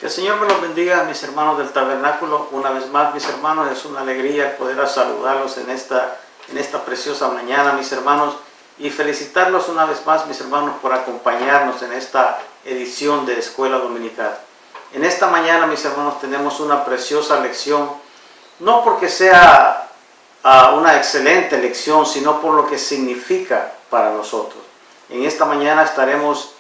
Que el Señor me los bendiga, mis hermanos del tabernáculo. Una vez más, mis hermanos, es una alegría poder saludarlos en esta preciosa mañana, mis hermanos, y felicitarlos una vez más, mis hermanos, por acompañarnos en esta edición de Escuela Dominical. En esta mañana, mis hermanos, tenemos una preciosa lección, no porque sea una excelente lección, sino por lo que significa para nosotros. En esta mañana estaremos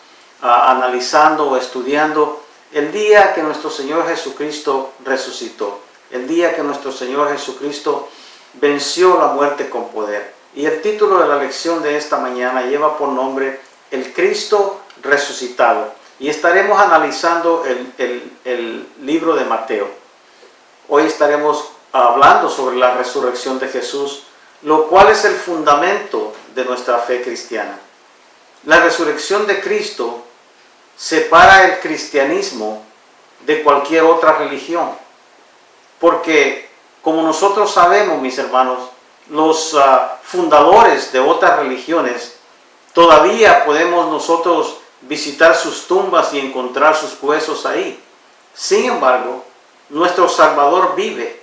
analizando o estudiando el día que nuestro Señor Jesucristo resucitó, el día que nuestro Señor Jesucristo venció la muerte con poder. Y el título de la lección de esta mañana lleva por nombre El Cristo resucitado. Y estaremos analizando el libro de Mateo. Hoy estaremos hablando sobre la resurrección de Jesús, lo cual es el fundamento de nuestra fe cristiana. La resurrección de Cristo separa el cristianismo de cualquier otra religión, porque como nosotros sabemos, mis hermanos, los fundadores de otras religiones, todavía podemos nosotros visitar sus tumbas y encontrar sus huesos ahí. Sin embargo, nuestro Salvador vive,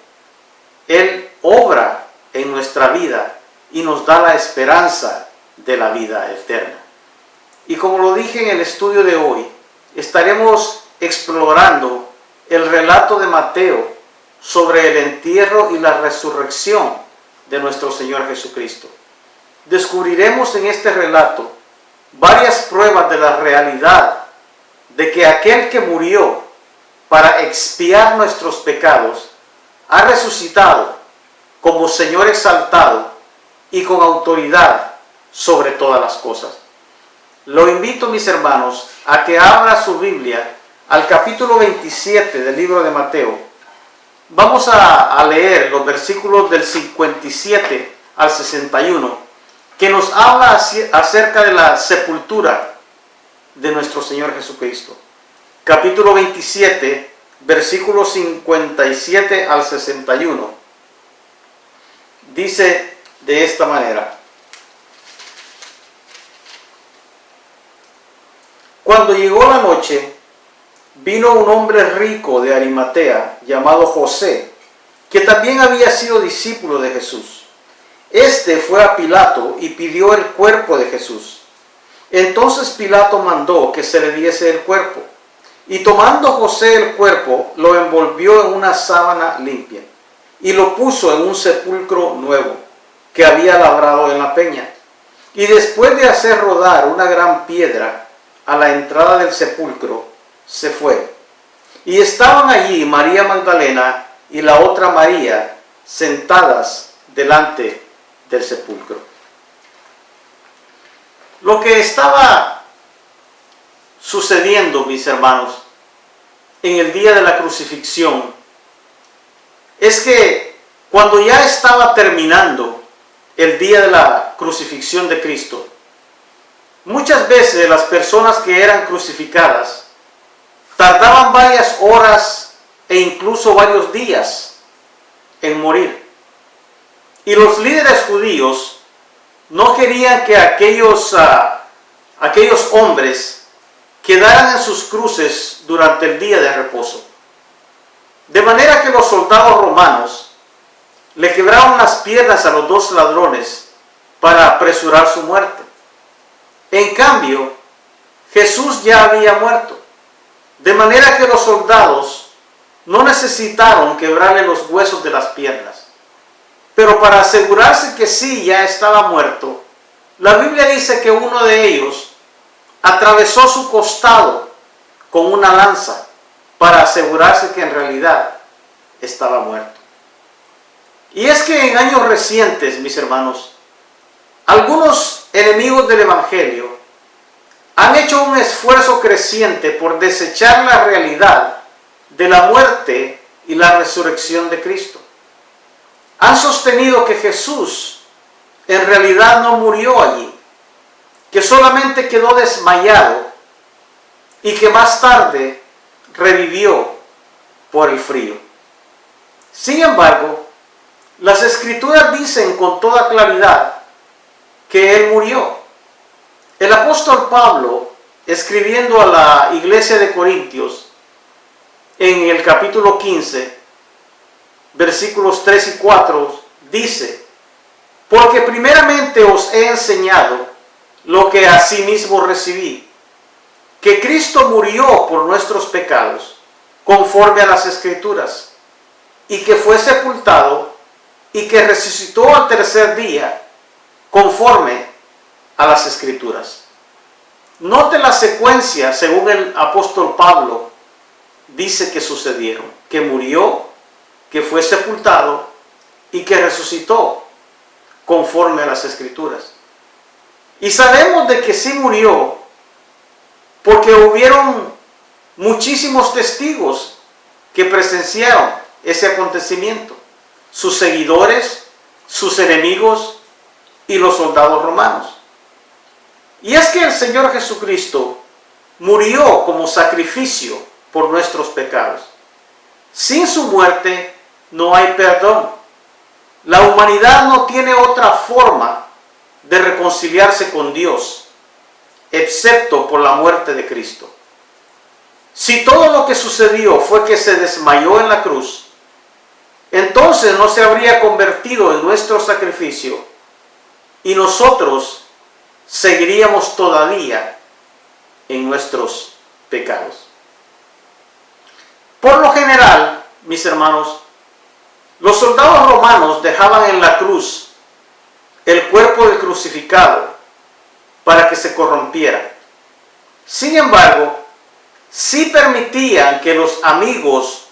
Él obra en nuestra vida y nos da la esperanza de la vida eterna. Y como lo dije en el estudio de hoy, estaremos explorando el relato de Mateo sobre el entierro y la resurrección de nuestro Señor Jesucristo. Descubriremos en este relato varias pruebas de la realidad de que aquel que murió para expiar nuestros pecados ha resucitado como Señor exaltado y con autoridad sobre todas las cosas. Lo invito, mis hermanos, a que abra su Biblia al capítulo 27 del libro de Mateo. Vamos a leer los versículos del 57 al 61, que nos habla acerca de la sepultura de nuestro Señor Jesucristo. Capítulo 27, versículos 57 al 61. Dice de esta manera: Cuando llegó la noche, vino un hombre rico de Arimatea, llamado José, que también había sido discípulo de Jesús. Este fue a Pilato y pidió el cuerpo de Jesús. Entonces Pilato mandó que se le diese el cuerpo, y tomando José el cuerpo, lo envolvió en una sábana limpia, y lo puso en un sepulcro nuevo, que había labrado en la peña. Y después de hacer rodar una gran piedra a la entrada del sepulcro, se fue. Y estaban allí María Magdalena y la otra María sentadas delante del sepulcro. Lo que estaba sucediendo, mis hermanos, en el día de la crucifixión, es que cuando ya estaba terminando el día de la crucifixión de Cristo, muchas veces las personas que eran crucificadas tardaban varias horas e incluso varios días en morir. Y los líderes judíos no querían que aquellos hombres quedaran en sus cruces durante el día de reposo. De manera que los soldados romanos le quebraron las piernas a los dos ladrones para apresurar su muerte. En cambio, Jesús ya había muerto, de manera que los soldados no necesitaron quebrarle los huesos de las piernas. Pero para asegurarse que sí ya estaba muerto, la Biblia dice que uno de ellos atravesó su costado con una lanza para asegurarse que en realidad estaba muerto. Y es que en años recientes, mis hermanos, algunos enemigos del Evangelio han hecho un esfuerzo creciente por desechar la realidad de la muerte y la resurrección de Cristo. Han sostenido que Jesús en realidad no murió allí, que solamente quedó desmayado y que más tarde revivió por el frío. Sin embargo, las Escrituras dicen con toda claridad que Él murió. El apóstol Pablo, escribiendo a la iglesia de Corintios, en el capítulo 15, versículos 3 y 4, dice: porque primeramente os he enseñado lo que asimismo recibí, que Cristo murió por nuestros pecados, conforme a las Escrituras, y que fue sepultado, y que resucitó al tercer día, conforme a las Escrituras. Note la secuencia según el apóstol Pablo dice que sucedieron: que murió, que fue sepultado y que resucitó, conforme a las Escrituras. Y sabemos de que sí murió porque hubieron muchísimos testigos que presenciaron ese acontecimiento: sus seguidores, sus enemigos y los soldados romanos. Y es que el Señor Jesucristo murió como sacrificio por nuestros pecados. Sin su muerte no hay perdón. La humanidad no tiene otra forma de reconciliarse con Dios, excepto por la muerte de Cristo. Si todo lo que sucedió fue que se desmayó en la cruz, entonces no se habría convertido en nuestro sacrificio y nosotros seguiríamos todavía en nuestros pecados. Por lo general, mis hermanos, los soldados romanos dejaban en la cruz el cuerpo del crucificado para que se corrompiera. Sin embargo, sí permitían que los amigos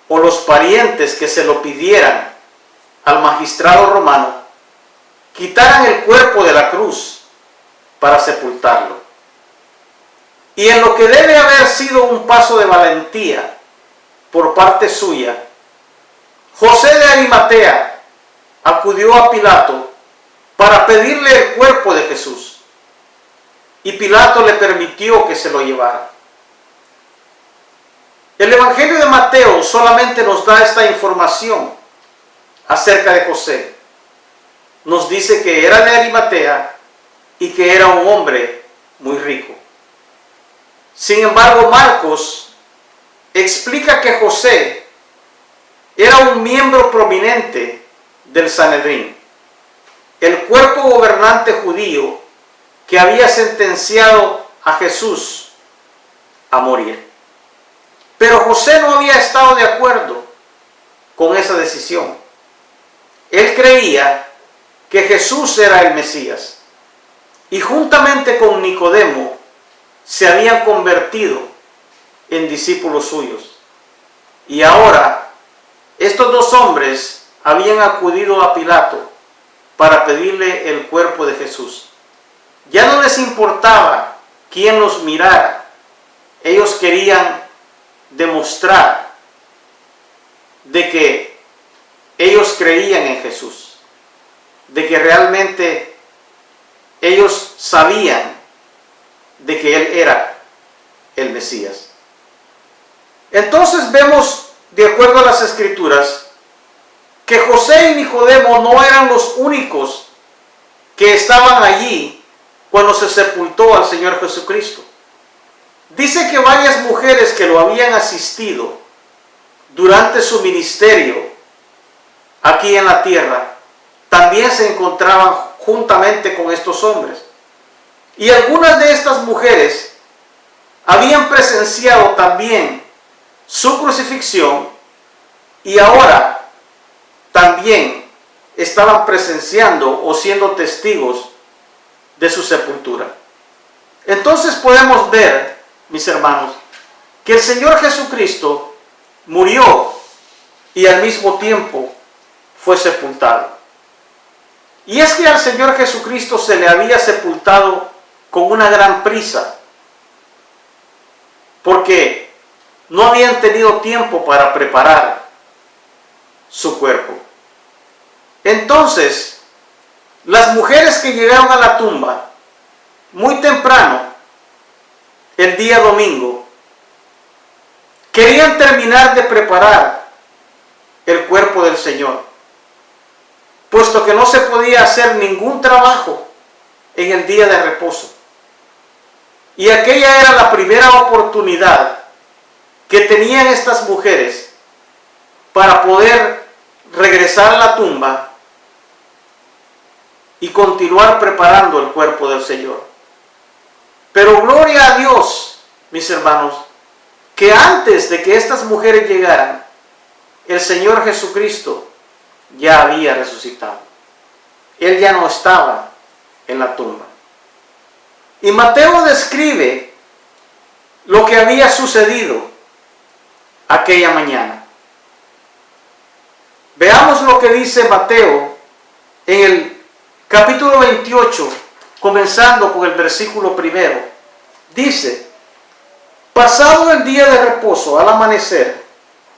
o los parientes que se lo pidieran al magistrado romano quitaran el cuerpo de la cruz para sepultarlo. Y en lo que debe haber sido un paso de valentía por parte suya, José de Arimatea acudió a Pilato para pedirle el cuerpo de Jesús, y Pilato le permitió que se lo llevara. El Evangelio de Mateo solamente nos da esta información acerca de José. Nos dice que era de Arimatea y que era un hombre muy rico. Sin embargo, Marcos explica que José era un miembro prominente del Sanedrín, el cuerpo gobernante judío que había sentenciado a Jesús a morir. Pero José no había estado de acuerdo con esa decisión. Él creía que Jesús era el Mesías, y juntamente con Nicodemo se habían convertido en discípulos suyos. Y ahora estos dos hombres habían acudido a Pilato para pedirle el cuerpo de Jesús. Ya no les importaba quién los mirara. Ellos querían demostrar de que ellos creían en Jesús, de que realmente ellos sabían de que Él era el Mesías. Entonces vemos, de acuerdo a las Escrituras, que José y Nicodemo no eran los únicos que estaban allí cuando se sepultó al Señor Jesucristo. Dice que varias mujeres que lo habían asistido durante su ministerio aquí en la tierra también se encontraban juntamente con estos hombres. Y algunas de estas mujeres habían presenciado también su crucifixión y ahora también estaban presenciando o siendo testigos de su sepultura. Entonces podemos ver, mis hermanos, que el Señor Jesucristo murió y al mismo tiempo fue sepultado. Y es que al Señor Jesucristo se le había sepultado con una gran prisa, porque no habían tenido tiempo para preparar su cuerpo. Entonces, las mujeres que llegaron a la tumba muy temprano, el día domingo, querían terminar de preparar el cuerpo del Señor, puesto que no se podía hacer ningún trabajo en el día de reposo. Y aquella era la primera oportunidad que tenían estas mujeres para poder regresar a la tumba y continuar preparando el cuerpo del Señor. Pero gloria a Dios, mis hermanos, que antes de que estas mujeres llegaran, el Señor Jesucristo ya había resucitado. Él ya no estaba en la tumba. Y Mateo describe lo que había sucedido aquella mañana. Veamos lo que dice Mateo en el capítulo 28, comenzando con el versículo 1. Dice: pasado el día de reposo, al amanecer,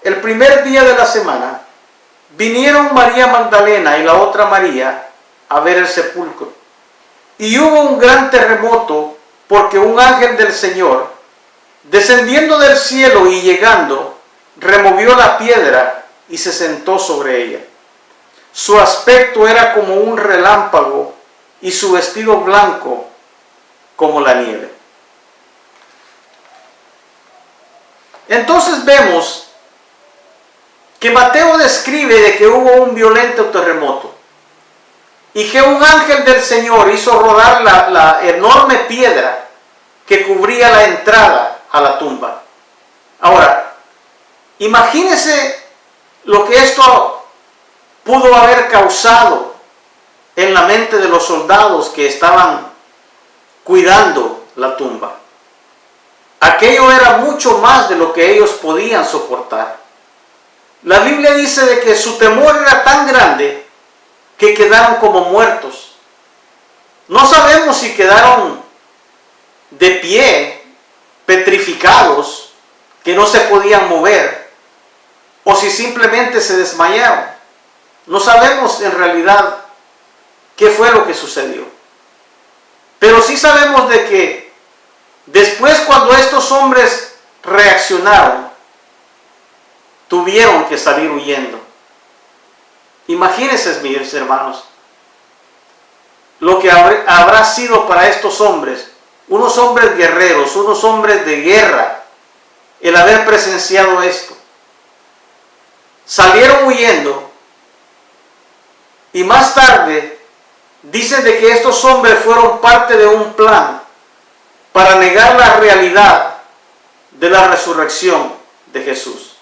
el primer día de la semana, vinieron María Magdalena y la otra María a ver el sepulcro. Y hubo un gran terremoto, porque un ángel del Señor, descendiendo del cielo y llegando, removió la piedra y se sentó sobre ella. Su aspecto era como un relámpago y su vestido blanco como la nieve. Entonces vemos que Mateo describe de que hubo un violento terremoto y que un ángel del Señor hizo rodar la enorme piedra que cubría la entrada a la tumba. Ahora, imagínese lo que esto pudo haber causado en la mente de los soldados que estaban cuidando la tumba. Aquello era mucho más de lo que ellos podían soportar. La Biblia dice de que su temor era tan grande que quedaron como muertos. No sabemos si quedaron de pie, petrificados, que no se podían mover, o si simplemente se desmayaron. No sabemos en realidad qué fue lo que sucedió. Pero sí sabemos de que después, cuando estos hombres reaccionaron, tuvieron que salir huyendo. Imagínense, mis hermanos, lo que habrá sido para estos hombres, unos hombres guerreros, unos hombres de guerra, el haber presenciado esto. Salieron huyendo y más tarde dicen de que estos hombres fueron parte de un plan para negar la realidad de la resurrección de Jesús.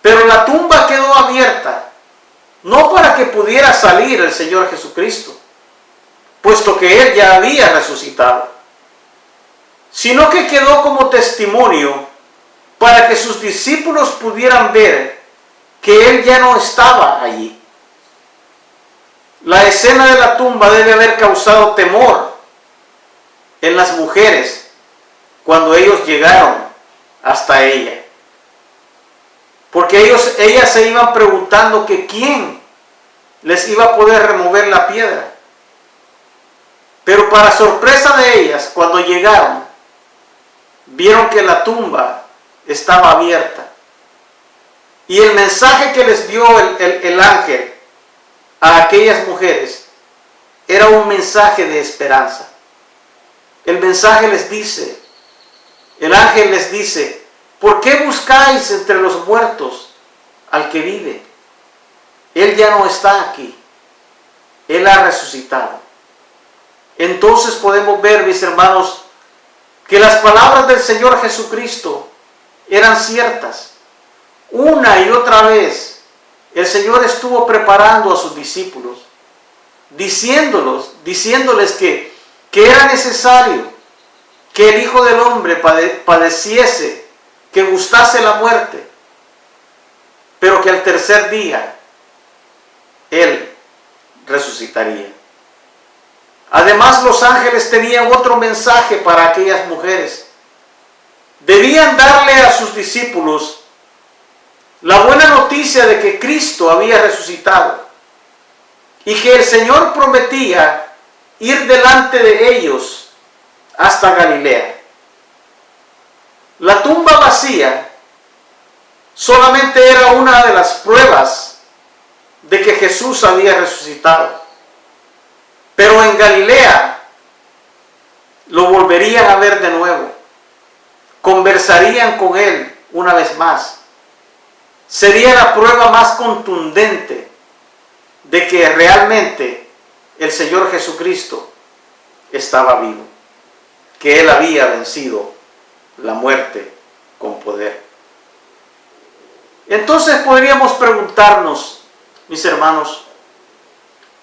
Pero la tumba quedó abierta, no para que pudiera salir el Señor Jesucristo, puesto que Él ya había resucitado, sino que quedó como testimonio para que sus discípulos pudieran ver que Él ya no estaba allí. La escena de la tumba debe haber causado temor en las mujeres cuando ellos llegaron hasta ella. Porque ellas se iban preguntando que quién les iba a poder remover la piedra. Pero para sorpresa de ellas, cuando llegaron, vieron que la tumba estaba abierta. Y el mensaje que les dio el ángel a aquellas mujeres era un mensaje de esperanza. El mensaje les dice, el ángel les dice: ¿por qué buscáis entre los muertos al que vive? Él ya no está aquí. Él ha resucitado. Entonces podemos ver, mis hermanos, que las palabras del Señor Jesucristo eran ciertas. Una y otra vez el Señor estuvo preparando a sus discípulos, diciéndoles que era necesario que el Hijo del Hombre padeciese, que gustase la muerte, pero que al tercer día Él resucitaría. Además, los ángeles tenían otro mensaje para aquellas mujeres. Debían darle a sus discípulos la buena noticia de que Cristo había resucitado y que el Señor prometía ir delante de ellos hasta Galilea. La tumba vacía solamente era una de las pruebas de que Jesús había resucitado. Pero en Galilea lo volverían a ver de nuevo, conversarían con Él una vez más. Sería la prueba más contundente de que realmente el Señor Jesucristo estaba vivo, que Él había vencido la muerte con poder. Entonces podríamos preguntarnos, mis hermanos,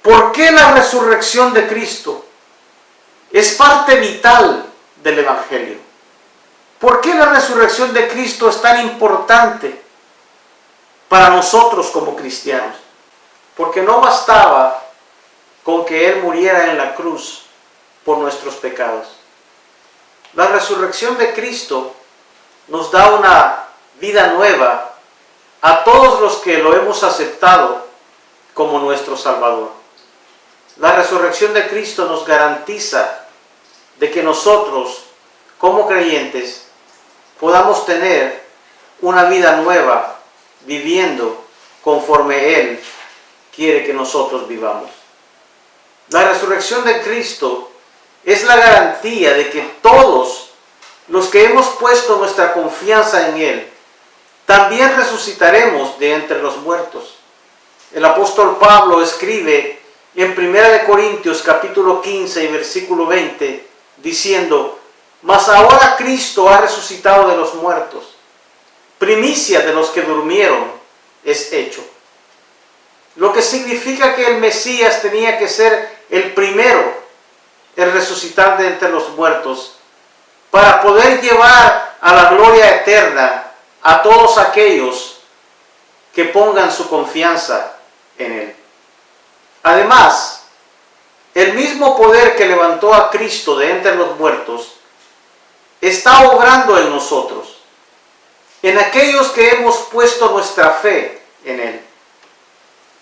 ¿por qué la resurrección de Cristo es parte vital del Evangelio? ¿Por qué la resurrección de Cristo es tan importante para nosotros como cristianos? Porque no bastaba con que Él muriera en la cruz por nuestros pecados. La resurrección de Cristo nos da una vida nueva a todos los que lo hemos aceptado como nuestro Salvador. La resurrección de Cristo nos garantiza de que nosotros, como creyentes, podamos tener una vida nueva, viviendo conforme Él quiere que nosotros vivamos. La resurrección de Cristo es la garantía de que todos los que hemos puesto nuestra confianza en Él, también resucitaremos de entre los muertos. El apóstol Pablo escribe en 1 Corintios capítulo 15 y versículo 20, diciendo: mas ahora Cristo ha resucitado de los muertos, primicia de los que durmieron es hecho. Lo que significa que el Mesías tenía que ser el primero en resucitar de entre los muertos, para poder llevar a la gloria eterna a todos aquellos que pongan su confianza en Él. Además, el mismo poder que levantó a Cristo de entre los muertos está obrando en nosotros, en aquellos que hemos puesto nuestra fe en Él.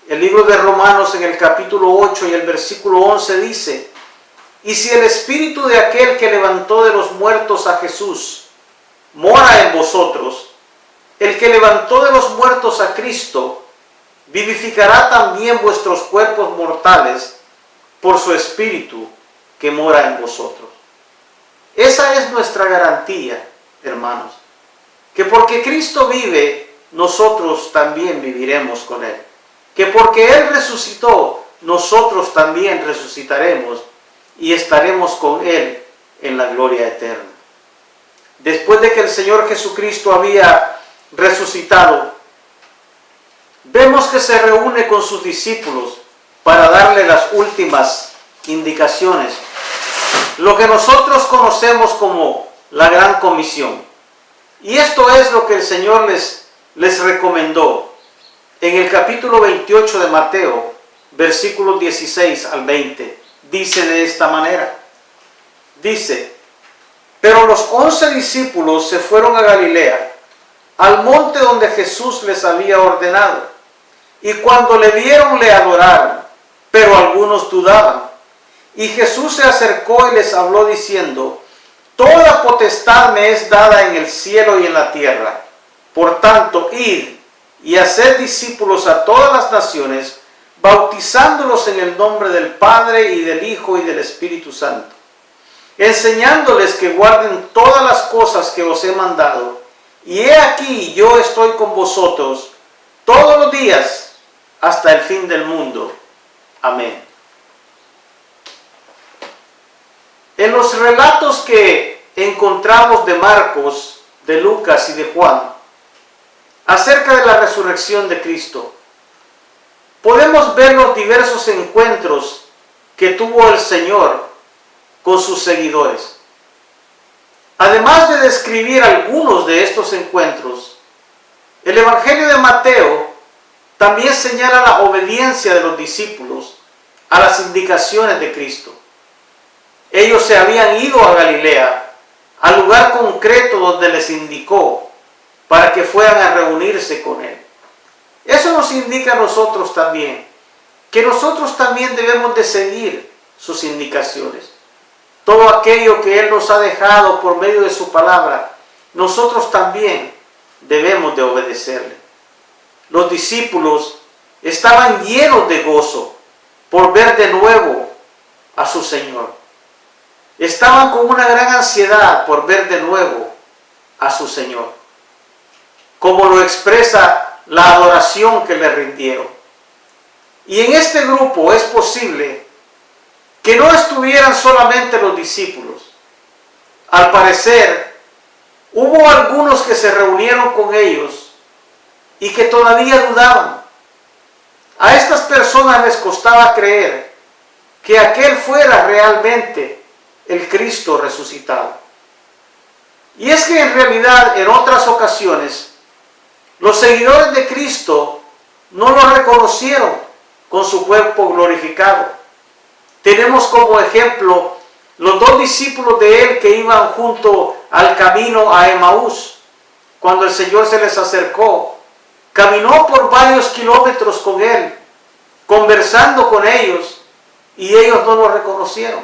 El libro de Romanos en el capítulo 8 y el versículo 11 dice: y si el espíritu de aquel que levantó de los muertos a Jesús mora en vosotros, el que levantó de los muertos a Cristo vivificará también vuestros cuerpos mortales por su espíritu que mora en vosotros. Esa es nuestra garantía, hermanos, que porque Cristo vive, nosotros también viviremos con Él. Que porque Él resucitó, nosotros también resucitaremos y estaremos con Él en la gloria eterna. Después de que el Señor Jesucristo había resucitado, vemos que se reúne con sus discípulos para darle las últimas indicaciones, lo que nosotros conocemos como la Gran Comisión. Y esto es lo que el Señor les recomendó en el capítulo 28 de Mateo, versículos 16 al 20. Dice de esta manera, dice: pero los 11 discípulos se fueron a Galilea, al monte donde Jesús les había ordenado, y cuando le vieron le adoraron, pero algunos dudaban. Y Jesús se acercó y les habló diciendo: toda potestad me es dada en el cielo y en la tierra. Por tanto, id y haced discípulos a todas las naciones, bautizándolos en el nombre del Padre y del Hijo y del Espíritu Santo, enseñándoles que guarden todas las cosas que os he mandado. Y he aquí, yo estoy con vosotros todos los días hasta el fin del mundo. Amén. En los relatos que encontramos de Marcos, de Lucas y de Juan, acerca de la resurrección de Cristo, podemos ver los diversos encuentros que tuvo el Señor con sus seguidores. Además de describir algunos de estos encuentros, el Evangelio de Mateo también señala la obediencia de los discípulos a las indicaciones de Cristo. Ellos se habían ido a Galilea, al lugar concreto donde les indicó, para que fueran a reunirse con Él. Eso nos indica a nosotros también, que nosotros también debemos de seguir sus indicaciones. Todo aquello que Él nos ha dejado por medio de su palabra, nosotros también debemos de obedecerle. Los discípulos estaban llenos de gozo por ver de nuevo a su Señor. Estaban con una gran ansiedad por ver de nuevo a su Señor, como lo expresa la adoración que le rindieron. Y en este grupo es posible que no estuvieran solamente los discípulos. Al parecer, hubo algunos que se reunieron con ellos y que todavía dudaban. A estas personas les costaba creer que aquel fuera realmente el Cristo resucitado. Y es que en realidad en otras ocasiones los seguidores de Cristo no lo reconocieron con su cuerpo glorificado. Tenemos como ejemplo los dos discípulos de él que iban junto al camino a Emaús. Cuando el Señor se les acercó, caminó por varios kilómetros con él, conversando con ellos, y ellos no lo reconocieron.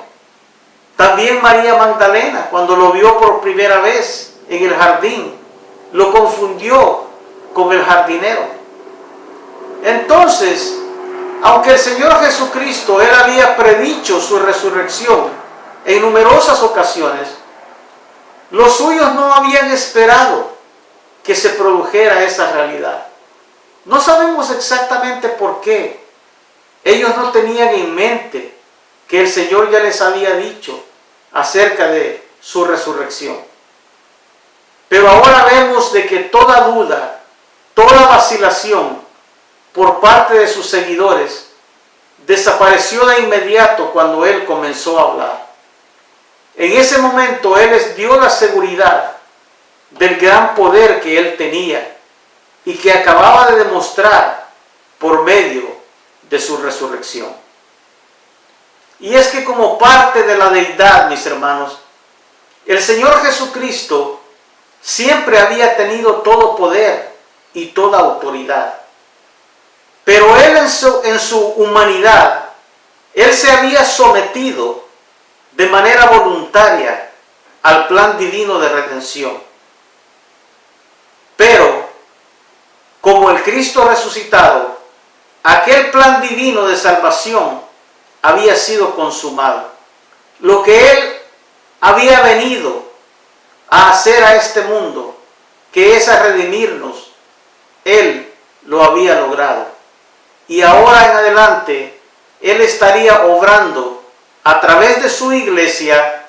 También María Magdalena, cuando lo vio por primera vez en el jardín, lo confundió con el jardinero. Entonces, aunque el Señor Jesucristo, Él había predicho su resurrección en numerosas ocasiones, los suyos no habían esperado que se produjera esa realidad. No sabemos exactamente por qué. Ellos no tenían en mente que el Señor ya les había dicho acerca de su resurrección. Pero ahora vemos de que toda duda, toda vacilación por parte de sus seguidores desapareció de inmediato cuando Él comenzó a hablar. En ese momento Él les dio la seguridad del gran poder que Él tenía y que acababa de demostrar por medio de su resurrección. Y es que como parte de la deidad, mis hermanos, el Señor Jesucristo siempre había tenido todo poder y toda autoridad. Pero Él en su humanidad, Él se había sometido de manera voluntaria al plan divino de redención. Pero, como el Cristo resucitado, aquel plan divino de salvación había sido consumado. Lo que Él había venido a hacer a este mundo, que es a redimirnos, Él lo había logrado. Y ahora en adelante, Él estaría obrando a través de su iglesia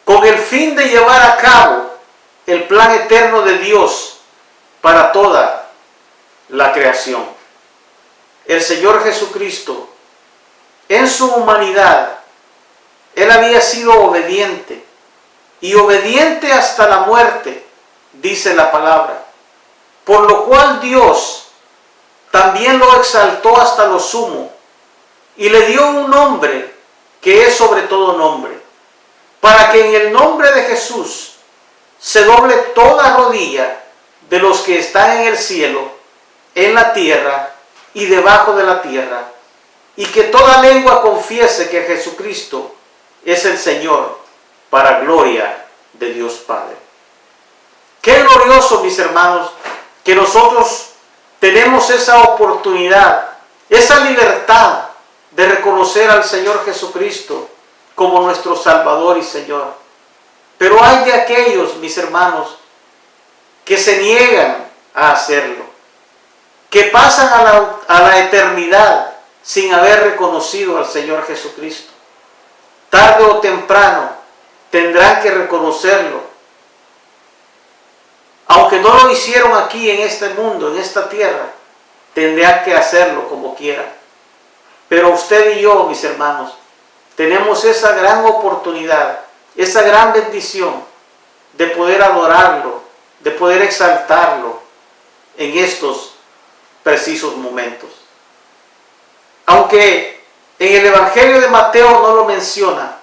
con el fin de llevar a cabo el plan eterno de Dios para toda la creación. El Señor Jesucristo, en su humanidad, Él había sido obediente, y obediente hasta la muerte, dice la palabra, por lo cual Dios también lo exaltó hasta lo sumo, y le dio un nombre que es sobre todo nombre, para que en el nombre de Jesús se doble toda rodilla de los que están en el cielo, en la tierra y debajo de la tierra, y que toda lengua confiese que Jesucristo es el Señor, para gloria de Dios Padre. Qué glorioso, mis hermanos, que nosotros tenemos esa oportunidad, esa libertad de reconocer al Señor Jesucristo como nuestro Salvador y Señor. Pero hay de aquellos, mis hermanos, que se niegan a hacerlo, que pasan a la eternidad sin haber reconocido al Señor Jesucristo. Tarde o temprano tendrán que reconocerlo. Aunque no lo hicieron aquí en este mundo, en esta tierra, tendrán que hacerlo como quieran. Pero usted y yo, mis hermanos, tenemos esa gran oportunidad, esa gran bendición de poder adorarlo, de poder exaltarlo en estos precisos momentos. Aunque en el Evangelio de Mateo no lo menciona,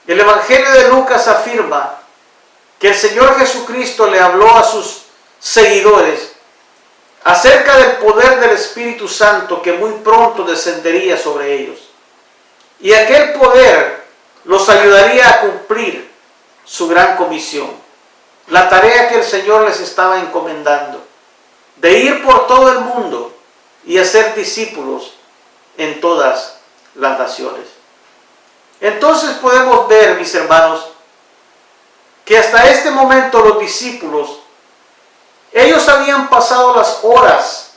el Evangelio de Lucas afirma que el Señor Jesucristo le habló a sus seguidores acerca del poder del Espíritu Santo que muy pronto descendería sobre ellos. Y aquel poder los ayudaría a cumplir su gran comisión, la tarea que el Señor les estaba encomendando, de ir por todo el mundo y hacer discípulos en todas las naciones. Entonces podemos ver, mis hermanos, que hasta este momento los discípulos, ellos habían pasado las horas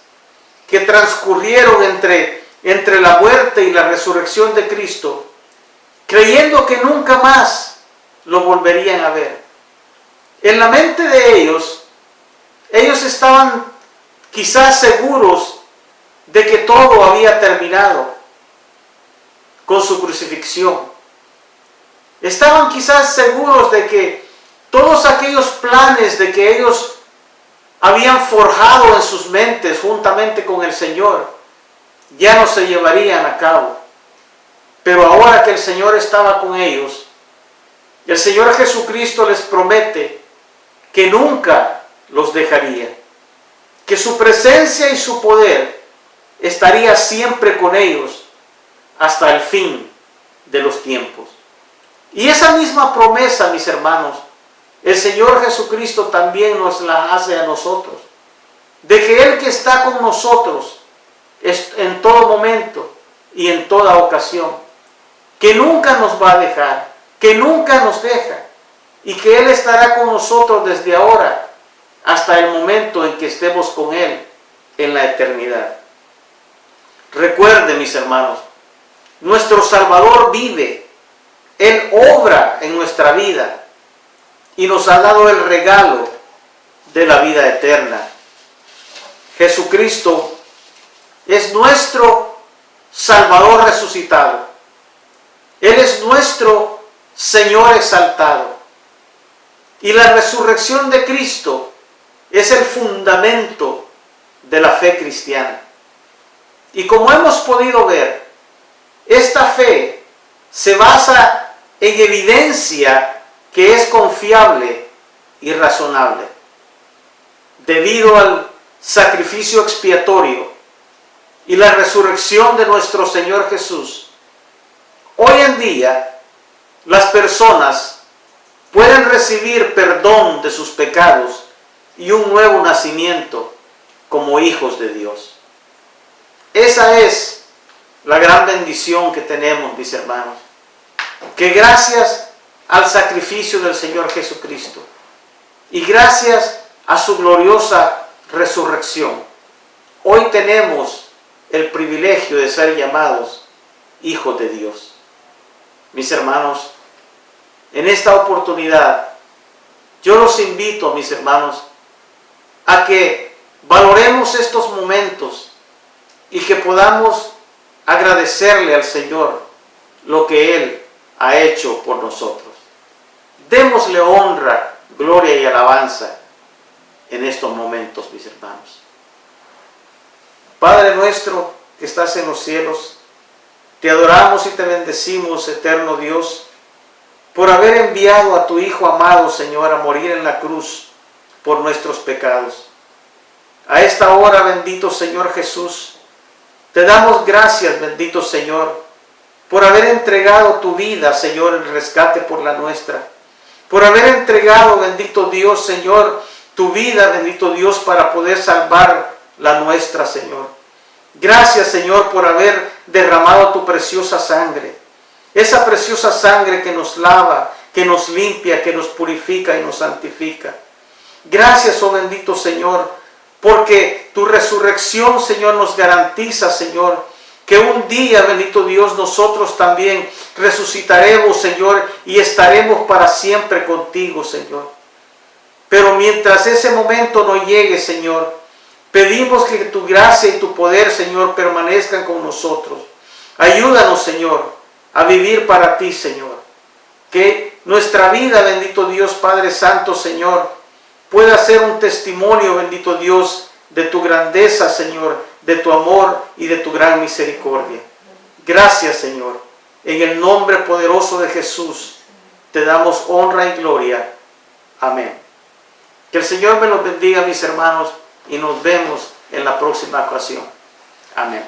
que transcurrieron entre la muerte y la resurrección de Cristo, creyendo que nunca más lo volverían a ver. En la mente de ellos estaban quizás seguros de que todo había terminado con su crucifixión. Estaban quizás seguros de que todos aquellos planes de que ellos habían forjado en sus mentes juntamente con el Señor ya no se llevarían a cabo. Pero ahora que el Señor estaba con ellos, el Señor Jesucristo les promete que nunca los dejaría, que su presencia y su poder estaría siempre con ellos hasta el fin de los tiempos. Y esa misma promesa, mis hermanos, el Señor Jesucristo también nos la hace a nosotros, de que Él que está con nosotros en todo momento y en toda ocasión, que nunca nos va a dejar, que nunca nos deja, y que Él estará con nosotros desde ahora hasta el momento en que estemos con Él en la eternidad. Recuerde, mis hermanos, nuestro Salvador vive, Él obra en nuestra vida y nos ha dado el regalo de la vida eterna. Jesucristo es nuestro Salvador resucitado. Él es nuestro Señor exaltado. Y la resurrección de Cristo es el fundamento de la fe cristiana. Y como hemos podido ver, esta fe se basa en evidencia que es confiable y razonable. Debido al sacrificio expiatorio y la resurrección de nuestro Señor Jesús, hoy en día las personas pueden recibir perdón de sus pecados y un nuevo nacimiento como hijos de Dios. Esa es la gran bendición que tenemos, mis hermanos, que gracias al sacrificio del Señor Jesucristo y gracias a su gloriosa resurrección, hoy tenemos el privilegio de ser llamados hijos de Dios. Mis hermanos, en esta oportunidad, yo los invito, mis hermanos, a que valoremos estos momentos y que podamos agradecerle al Señor lo que Él ha hecho por nosotros. Démosle honra, gloria y alabanza en estos momentos, mis hermanos. Padre nuestro que estás en los cielos, te adoramos y te bendecimos, eterno Dios, por haber enviado a tu Hijo amado, Señor, a morir en la cruz por nuestros pecados. A esta hora, bendito Señor Jesús, te damos gracias, bendito Señor, por haber entregado tu vida, Señor, en rescate por la nuestra. Por haber entregado, bendito Dios, Señor, tu vida, bendito Dios, para poder salvar la nuestra, Señor. Gracias, Señor, por haber derramado tu preciosa sangre. Esa preciosa sangre que nos lava, que nos limpia, que nos purifica y nos santifica. Gracias, oh bendito Señor, porque tu resurrección, Señor, nos garantiza, Señor, que un día, bendito Dios, nosotros también resucitaremos, Señor, y estaremos para siempre contigo, Señor. Pero mientras ese momento no llegue, Señor, pedimos que tu gracia y tu poder, Señor, permanezcan con nosotros. Ayúdanos, Señor, a vivir para ti, Señor. Que nuestra vida, bendito Dios, Padre Santo, Señor, pueda ser un testimonio, bendito Dios, de tu grandeza, Señor, de tu amor y de tu gran misericordia. Gracias, Señor. En el nombre poderoso de Jesús, te damos honra y gloria. Amén. Que el Señor me los bendiga, mis hermanos, y nos vemos en la próxima ocasión. Amén.